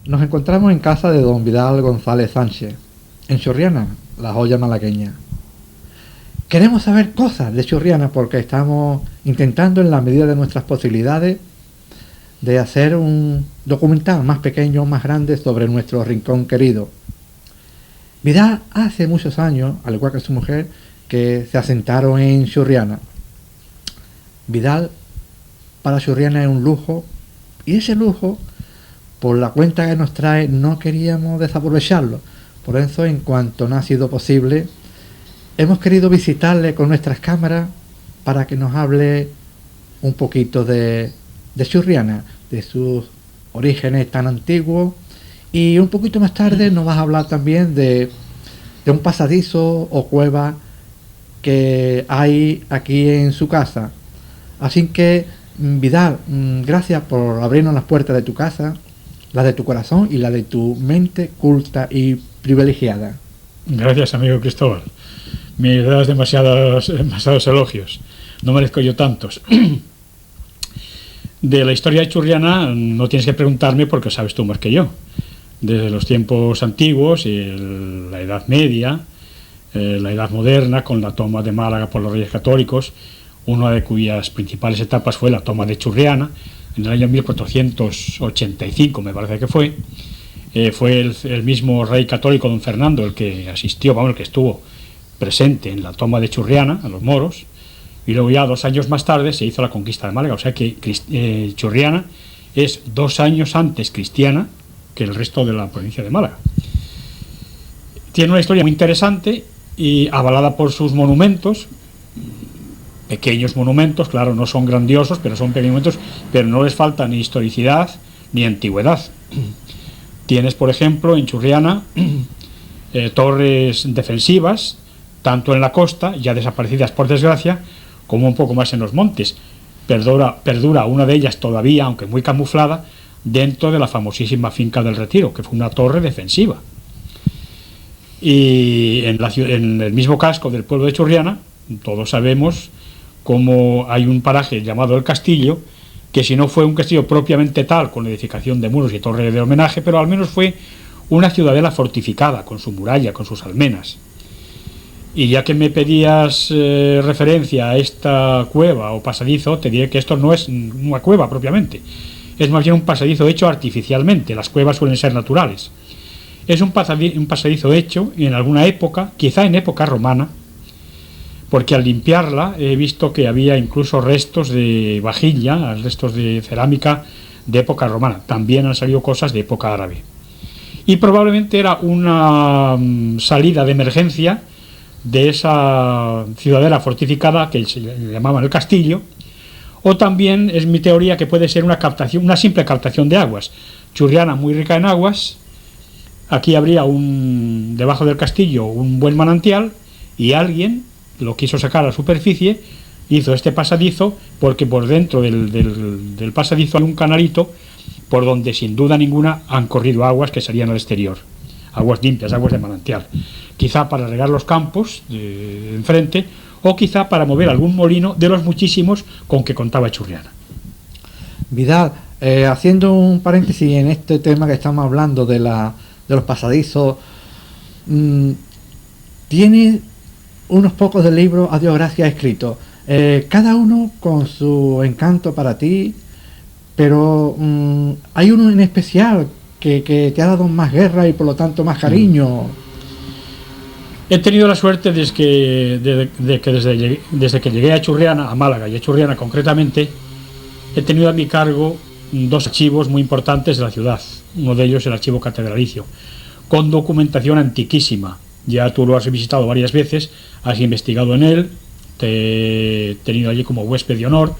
Nos encontramos en casa de don Vidal González Sánchez, en Churriana, la joya malagueña. Queremos saber cosas de Churriana porque estamos intentando, en la medida de nuestras posibilidades, de hacer un documental más pequeño, más grande, sobre nuestro rincón querido. Vidal hace muchos años, al igual que su mujer, que se asentaron en Churriana. Vidal para Churriana es un lujo, y ese lujo, por la cuenta que nos trae, no queríamos desaprovecharlo. Por eso, en cuanto no ha sido posible, hemos querido visitarle con nuestras cámaras para que nos hable un poquito de Churriana, de sus orígenes tan antiguos, y un poquito más tarde nos vas a hablar también de un pasadizo o cueva que hay aquí en su casa. Así que, Vidal, gracias por abrirnos las puertas de tu casa, la de tu corazón y la de tu mente culta y privilegiada. Gracias, amigo Cristóbal. Me das demasiados elogios. No merezco yo tantos. De la historia de Churriana no tienes que preguntarme porque sabes tú más que yo. Desde los tiempos antiguos, la Edad Media, la Edad Moderna, con la toma de Málaga por los Reyes Católicos, una de cuyas principales etapas fue la toma de Churriana, en el año 1485 me parece que fue el mismo rey católico don Fernando el que asistió, el que estuvo presente en la toma de Churriana a los moros, y luego ya 2 años más tarde se hizo la conquista de Málaga, o sea que Churriana es 2 años antes cristiana que el resto de la provincia de Málaga. Tiene una historia muy interesante y avalada por sus monumentos, pequeños monumentos, claro, no son grandiosos, pero son pequeños monumentos, pero no les falta ni historicidad ni antigüedad. Tienes, por ejemplo, en Churriana torres defensivas, tanto en la costa, ya desaparecidas por desgracia, como un poco más en los montes. Perdura una de ellas todavía, aunque muy camuflada, dentro de la famosísima Finca del Retiro, que fue una torre defensiva. Y en el mismo casco del pueblo de Churriana, todos sabemos cómo hay un paraje llamado El Castillo, que si no fue un castillo propiamente tal, con la edificación de muros y torre de homenaje, pero al menos fue una ciudadela fortificada, con su muralla, con sus almenas. Y ya que me pedías referencia a esta cueva o pasadizo, te diré que esto no es una cueva propiamente, es más bien un pasadizo hecho artificialmente. Las cuevas suelen ser naturales. Es un pasadizo hecho en alguna época, quizá en época romana, porque al limpiarla he visto que había incluso restos de vajilla, restos de cerámica de época romana. También han salido cosas de época árabe. Y probablemente era una salida de emergencia de esa ciudadela fortificada que se llamaban el castillo, o también es mi teoría que puede ser una simple captación de aguas. Churriana muy rica en aguas, aquí habría debajo del castillo un buen manantial y alguien lo quiso sacar a la superficie, hizo este pasadizo, porque por dentro del pasadizo hay un canalito por donde sin duda ninguna han corrido aguas que salían al exterior, aguas limpias, aguas de manantial, quizá para regar los campos de enfrente, o quizá para mover algún molino de los muchísimos con que contaba Churriana. Vidal, haciendo un paréntesis en este tema que estamos hablando de los pasadizos, tiene unos pocos de libros, a Dios gracias, escritos, cada uno con su encanto para ti, pero hay uno en especial que te ha dado más guerra y por lo tanto más cariño. He tenido la suerte desde que llegué a Churriana, a Málaga y a Churriana concretamente, he tenido a mi cargo 2 archivos muy importantes de la ciudad. Uno de ellos el archivo catedralicio, con documentación antiquísima. Ya tú lo has visitado varias veces, has investigado en él, te he tenido allí como huésped de honor.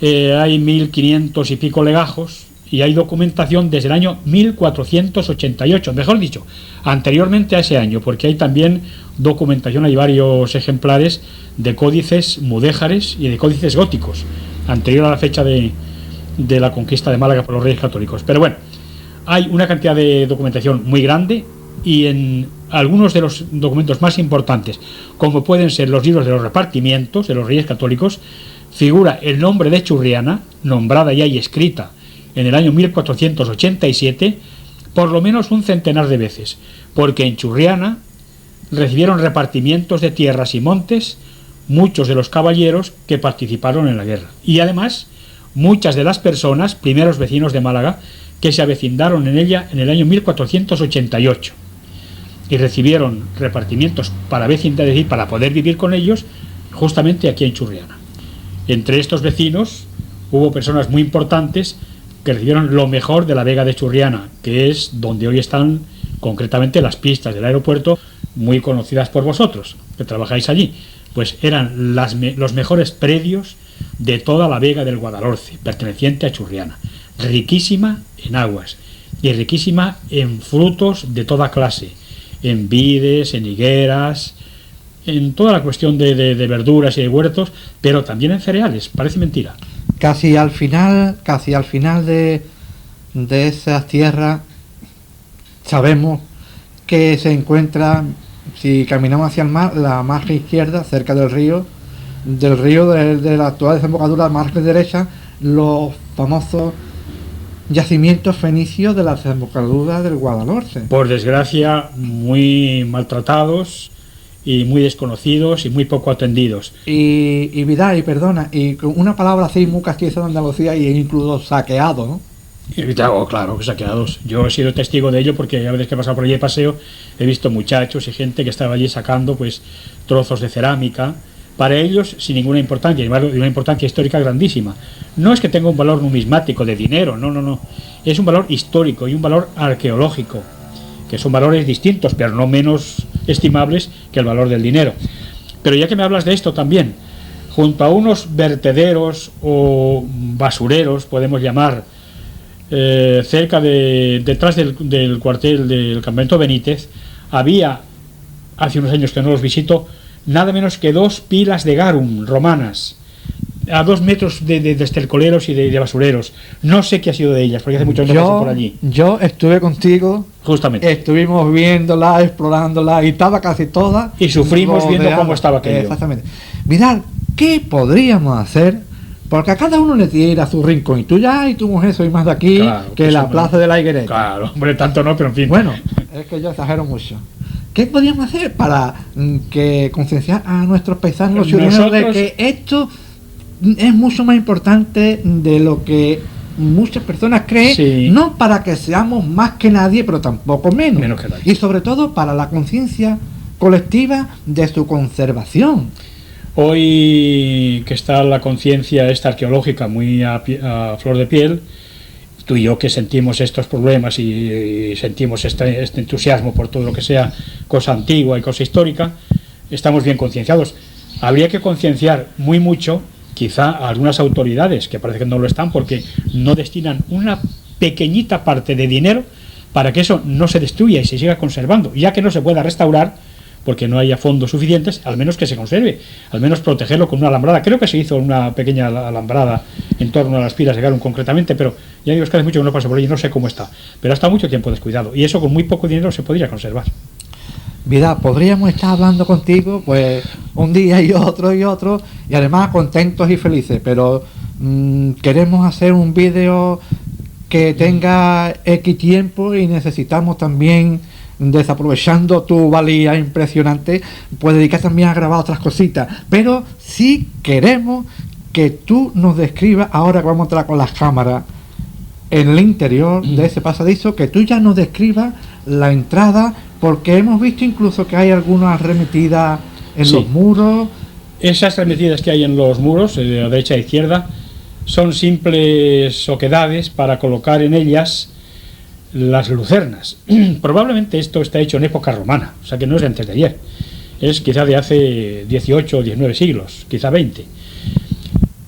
Hay 1500 y pico legajos y hay documentación desde el año 1488, mejor dicho, anteriormente a ese año, porque hay también documentación, hay varios ejemplares de códices mudéjares y de códices góticos, anterior a la fecha de la conquista de Málaga por los Reyes Católicos. Pero bueno, hay una cantidad de documentación muy grande, y en algunos de los documentos más importantes, como pueden ser los libros de los repartimientos de los Reyes Católicos, figura el nombre de Churriana, nombrada ya y escrita en el año 1487, por lo menos un centenar de veces, porque en Churriana recibieron repartimientos de tierras y montes muchos de los caballeros que participaron en la guerra, y además muchas de las personas, primeros vecinos de Málaga, que se avecindaron en ella en el año 1488 y recibieron repartimientos para vecindades y para poder vivir con ellos justamente aquí en Churriana. Entre estos vecinos hubo personas muy importantes que recibieron lo mejor de la Vega de Churriana, que es donde hoy están concretamente las pistas del aeropuerto, muy conocidas por vosotros, que trabajáis allí. Pues eran los mejores predios de toda la Vega del Guadalhorce, perteneciente a Churriana, riquísima en aguas y riquísima en frutos de toda clase, en vides, en higueras, en toda la cuestión de verduras y de huertos, pero también en cereales, parece mentira. Casi al final de esas tierras sabemos que se encuentra, si caminamos hacia el mar, la margen izquierda, cerca del río de la actual desembocadura, la margen derecha, los famosos yacimientos fenicios de la desembocadura del Guadalhorce. Por desgracia, muy maltratados y muy desconocidos y muy poco atendidos. Y Vidal, y perdona, y con una palabra así muy castiza de Andalucía, y incluso saqueado, ¿no? Claro, que saqueados. Yo he sido testigo de ello porque a veces que he pasado por allí de paseo he visto muchachos y gente que estaba allí sacando pues trozos de cerámica, para ellos sin ninguna importancia, y de una importancia histórica grandísima. No es que tenga un valor numismático de dinero, no. Es un valor histórico y un valor arqueológico, que son valores distintos, pero no menos estimables que el valor del dinero. Pero ya que me hablas de esto también, junto a unos vertederos o basureros, podemos llamar, detrás del cuartel del Campamento Benítez, había, hace unos años que no los visito, nada menos que 2 pilas de garum romanas, a 2 metros de estercoleros y de basureros. No sé qué ha sido de ellas, porque hace mucho años que pasé por allí. Yo estuve contigo, justamente. Estuvimos viéndola, explorándola, y estaba casi toda. Y sufrimos viendo cómo estaba aquello. Exactamente. Vidal, ¿qué podríamos hacer? Porque a cada uno le tira su rincón, y tú y tu mujer sois más de aquí, claro, que la plaza de la Higuereta. Claro, hombre, tanto no, pero en fin. Bueno, es que yo exagero mucho. ¿Qué podríamos hacer para que concienciar a nuestros paisanos churrianos de que esto es mucho más importante de lo que muchas personas creen? Sí. No para que seamos más que nadie, pero tampoco menos que nadie. Y sobre todo para la conciencia colectiva de su conservación. Hoy que está la conciencia esta arqueológica muy a flor de piel, tú y yo que sentimos estos problemas y sentimos este entusiasmo por todo lo que sea cosa antigua y cosa histórica, estamos bien concienciados. Habría que concienciar muy mucho, quizá a algunas autoridades, que parece que no lo están, porque no destinan una pequeñita parte de dinero para que eso no se destruya y se siga conservando, ya que no se pueda restaurar porque no haya fondos suficientes, al menos que se conserve, al menos protegerlo con una alambrada. Creo que se hizo una pequeña alambrada en torno a las pilas de garum concretamente, pero ya digo, es que hace mucho que no paso por allí, no sé cómo está, pero ha estado mucho tiempo descuidado, y eso con muy poco dinero se podría conservar. Vidal, podríamos estar hablando contigo pues un día y otro, y además contentos y felices, pero queremos hacer un vídeo que tenga X tiempo, y necesitamos también, desaprovechando tu valía impresionante, pues dedicar también a grabar otras cositas. Pero sí queremos que tú nos describas, ahora que vamos a entrar con las cámaras en el interior de ese pasadizo, que tú ya nos describas la entrada, porque hemos visto incluso que hay algunas remetidas en los muros. Esas remetidas que hay en los muros, de la derecha e izquierda, son simples oquedades para colocar en ellas las lucernas. Probablemente esto está hecho en época romana, o sea que no es de antes de ayer, es quizá de hace 18 o 19 siglos, quizá 20.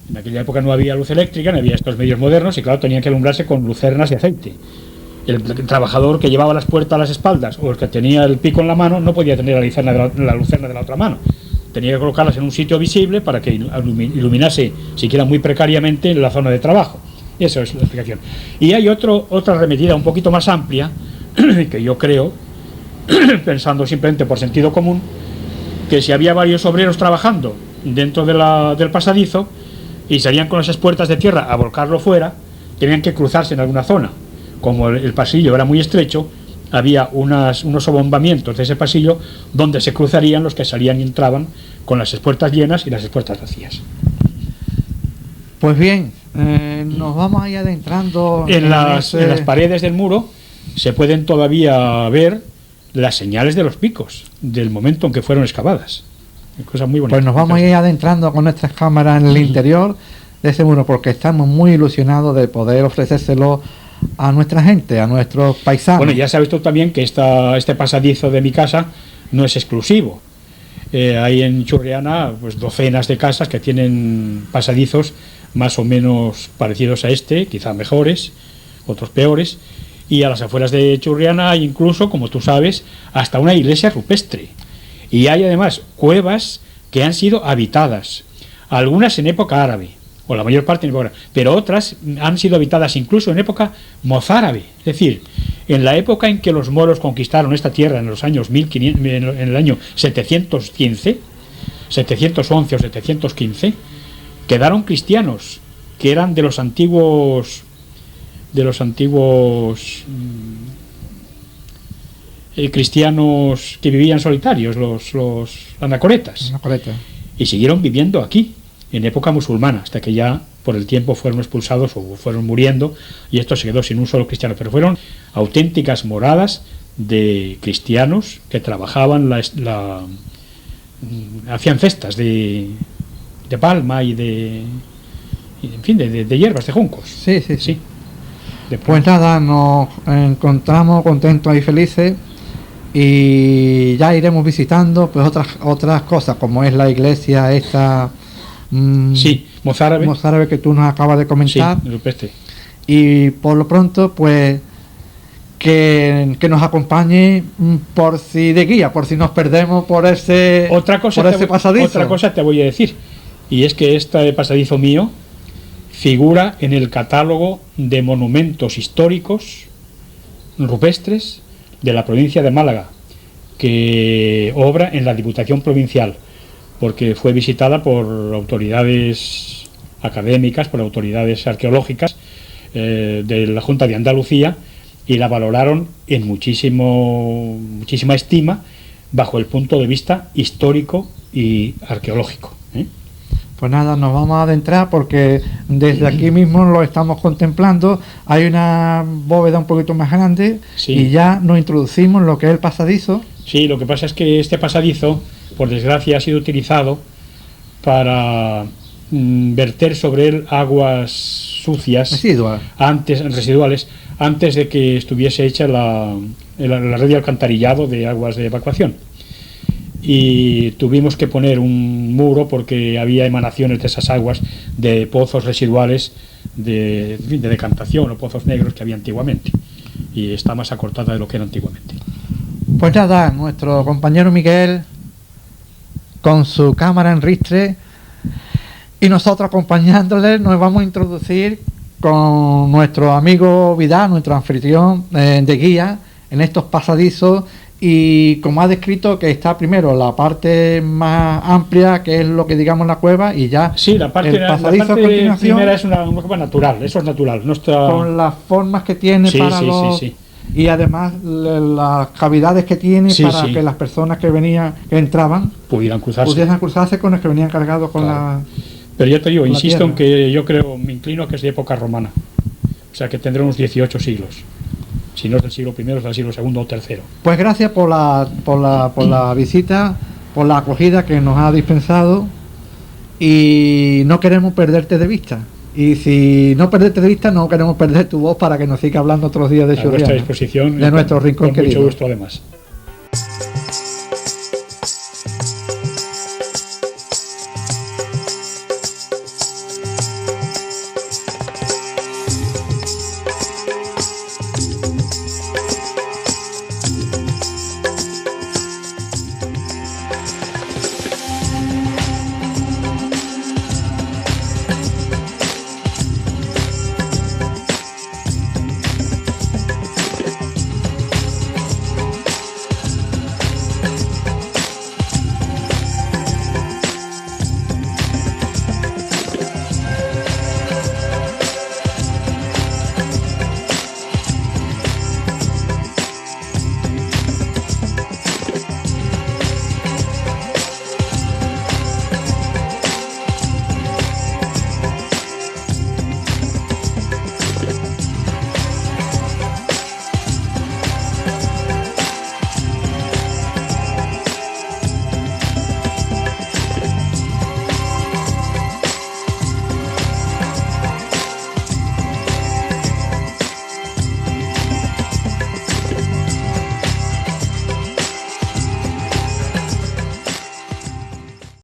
En aquella época no había luz eléctrica, no había estos medios modernos, y claro, tenían que alumbrarse con lucernas de aceite. El trabajador que llevaba las puertas a las espaldas, o el que tenía el pico en la mano, no podía tener la lucerna de la otra mano, tenía que colocarlas en un sitio visible para que iluminase, siquiera muy precariamente, la zona de trabajo. Eso es la explicación. Y hay otra remetida un poquito más amplia, que yo creo, pensando simplemente por sentido común, que si había varios obreros trabajando dentro del pasadizo y salían con esas puertas de tierra a volcarlo fuera, tenían que cruzarse en alguna zona. como el pasillo era muy estrecho, había unos abombamientos de ese pasillo donde se cruzarían los que salían y entraban con las espuertas llenas y las espuertas vacías. Pues bien, nos vamos a ir adentrando en las paredes del muro se pueden todavía ver las señales de los picos del momento en que fueron excavadas. Cosa muy bonita. Pues nos vamos a ir adentrando con nuestras cámaras en el interior de ese muro, porque estamos muy ilusionados de poder ofrecérselo a nuestra gente, a nuestros paisanos. Bueno, ya sabes tú también que este pasadizo de mi casa no es exclusivo. Hay en Churriana pues docenas de casas que tienen pasadizos más o menos parecidos a este, quizá mejores, otros peores, y a las afueras de Churriana hay incluso, como tú sabes, hasta una iglesia rupestre. Y hay además cuevas que han sido habitadas, algunas en época árabe, o la mayor parte en época árabe, pero otras han sido habitadas incluso en época mozárabe, es decir, en la época en que los moros conquistaron esta tierra en los años 1500, en el año 711 o 715, quedaron cristianos que eran de los antiguos cristianos que vivían solitarios, los anacoretas, y siguieron viviendo aquí en época musulmana, hasta que ya por el tiempo fueron expulsados o fueron muriendo, y esto se quedó sin un solo cristiano, pero fueron auténticas moradas de cristianos que trabajaban hacían cestas de palma y en fin, de hierbas, de juncos. Sí. Pues nada, nos encontramos contentos y felices, y ya iremos visitando pues otras cosas, como es la iglesia esta mozárabe que tú nos acabas de comentar. Sí, y por lo pronto pues que nos acompañe por si de guía, por si nos perdemos por ese pasadizo. Otra cosa te voy a decir, y es que este pasadizo mío figura en el catálogo de monumentos históricos rupestres de la provincia de Málaga, que obra en la Diputación Provincial, porque fue visitada por autoridades académicas, por autoridades arqueológicas de la Junta de Andalucía, y la valoraron en muchísima estima bajo el punto de vista histórico y arqueológico. Pues nada, nos vamos a adentrar porque desde aquí mismo lo estamos contemplando. Hay una bóveda un poquito más grande, y ya nos introducimos en lo que es el pasadizo. Sí, lo que pasa es que este pasadizo, por desgracia, ha sido utilizado para verter sobre él aguas sucias residuales antes de que estuviese hecha la red de alcantarillado de aguas de evacuación. Y tuvimos que poner un muro porque había emanaciones de esas aguas de pozos residuales de decantación o pozos negros que había antiguamente, y está más acortada de lo que era antiguamente. Pues nada, nuestro compañero Miguel con su cámara en ristre y nosotros acompañándole nos vamos a introducir con nuestro amigo Vidal, nuestro anfitrión de guía en estos pasadizos. Y como ha descrito, que está primero la parte más amplia, que es lo que digamos la cueva, y ya la parte primera es una cueva natural, eso es natural, no está... con las formas que tiene y además las cavidades que tiene para que las personas que entraban pudieran cruzarse con los que venían cargados con la... Pero yo te digo, insisto en que yo creo, me inclino que es de época romana, o sea que tendrá unos 18 siglos. Si no es del siglo I, es del siglo II o III. Pues gracias por la visita, por la acogida que nos ha dispensado, y no queremos perderte de vista. Y si no perderte de vista, no queremos perder tu voz para que nos siga hablando otros días de Churriana. A nuestra disposición, de nuestro rincón con querido. Mucho gusto, además.